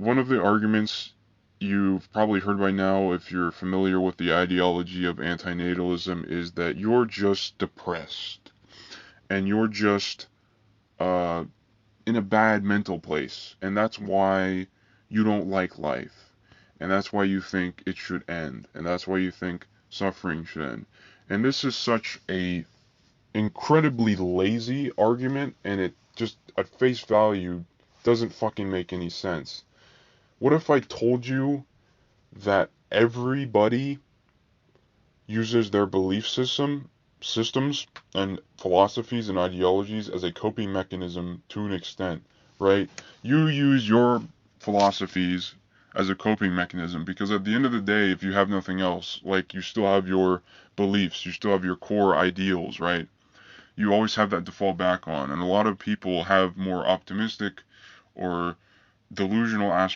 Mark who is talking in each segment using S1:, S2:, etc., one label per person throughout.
S1: one of the arguments you've probably heard by now, if you're familiar with the ideology of antinatalism, is that you're just depressed and you're just uh, in a bad mental place, and that's why you don't like life, and that's why you think it should end, and that's why you think suffering should end. And this is such a incredibly lazy argument, and it just at face value doesn't fucking make any sense. What if I told you that everybody uses their belief systems and philosophies and ideologies as a coping mechanism to an extent, right? You use your philosophies as a coping mechanism because at the end of the day, if you have nothing else, like you still have your beliefs, you still have your core ideals, right? You always have that to fall back on. And a lot of people have more optimistic or delusional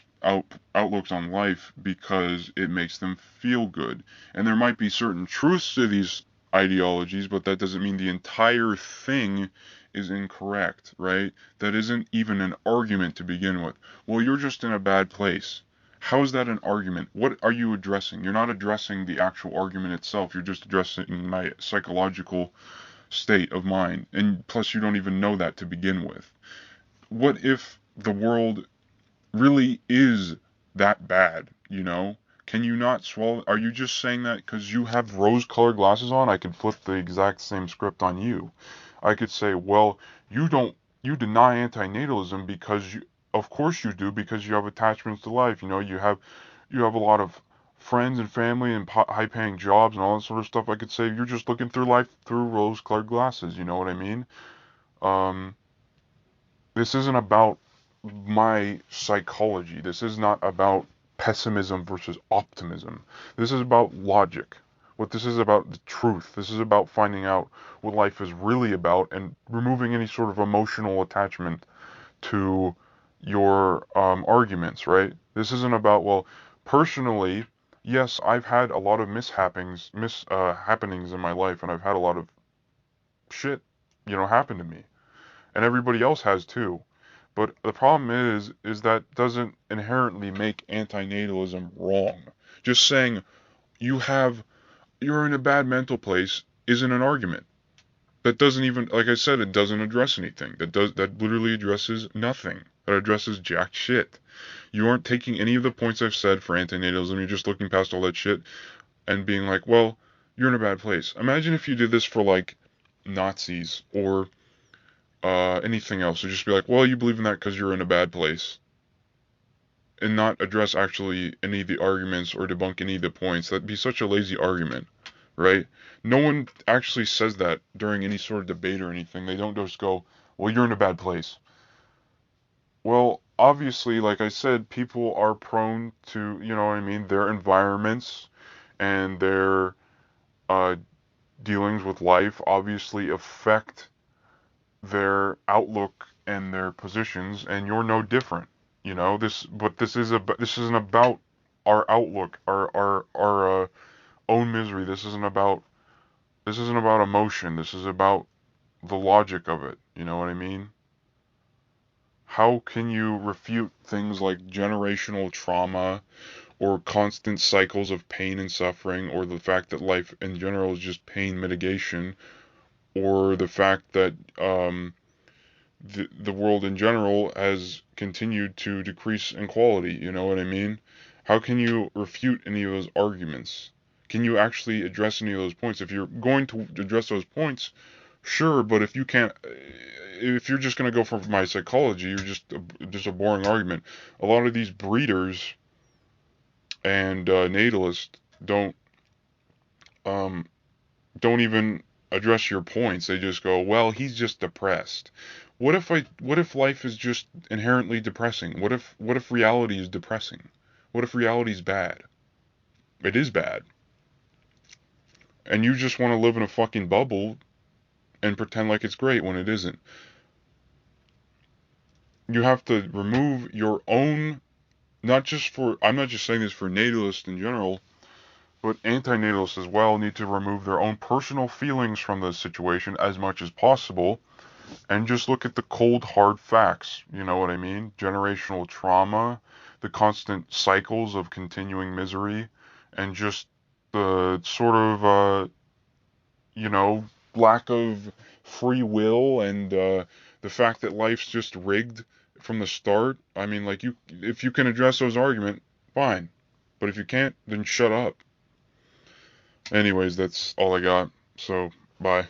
S1: outlooks on life because it makes them feel good. And there might be certain truths to these ideologies, but that doesn't mean the entire thing is incorrect, right? That isn't even an argument to begin with. Well, you're just in a bad place. How is that an argument? What are you addressing? You're not addressing the actual argument itself. You're just addressing my psychological state of mind. And plus, you don't even know that to begin with. What if the world really is that bad, you know? Can you not swallow? Are you just saying that because you have rose-colored glasses on? I could flip the exact same script on you. I could say, well, you deny antinatalism because of course you do, because you have attachments to life. You have a lot of friends and family and high-paying jobs and all that sort of stuff. I could say you're just looking through life through rose-colored glasses. You know what I mean? Um, this isn't about my psychology. This is not about pessimism versus optimism. This is about logic. What this is about the truth. This is about finding out what life is really about and removing any sort of emotional attachment to your arguments, right? This isn't about, well, personally, yes, I've had a lot of happenings in my life, and I've had a lot of shit, happen to me, and everybody else has too. But the problem is that doesn't inherently make antinatalism wrong. Just saying you're in a bad mental place isn't an argument. That doesn't even, like I said, it doesn't address anything. That literally addresses nothing. That addresses jack shit. You aren't taking any of the points I've said for antinatalism. You're just looking past all that shit and being like, well, you're in a bad place. Imagine if you did this for like Nazis or anything else. So just be like, well, you believe in that because you're in a bad place, and not address actually any of the arguments or debunk any of the points. That'd be such a lazy argument, right? No one actually says that during any sort of debate or anything. They don't just go, well, you're in a bad place. Well, obviously, like I said, people are prone to, you know what I mean, their environments and their uh, dealings with life obviously affect their outlook and their positions, and you're no different. But this isn't about our outlook, our own misery. This isn't about emotion. This is about the logic of it. You know what I mean? How can you refute things like generational trauma or constant cycles of pain and suffering, or the fact that life in general is just pain mitigation, or the fact that the world in general has continued to decrease in quality? You know what I mean? How can you refute any of those arguments? Can you actually address any of those points? If you're going to address those points, sure, but if you can't, if you're just going to go for my psychology, you're just a boring argument. A lot of these breeders and natalists don't um, don't even address your points. They just go, well, he's just depressed. What if life is just inherently depressing? What if reality is depressing? What if reality is bad? It is bad. And you just want to live in a fucking bubble and pretend like it's great when it isn't. You have to remove your own, I'm not just saying this for natalists in general, but antinatalists as well need to remove their own personal feelings from the situation as much as possible, and just look at the cold, hard facts. You know what I mean? Generational trauma, the constant cycles of continuing misery, and just the sort of, you know, lack of free will and the fact that life's just rigged from the start. I mean, like, if you can address those arguments, fine. But if you can't, then shut up. Anyways, that's all I got. So, bye.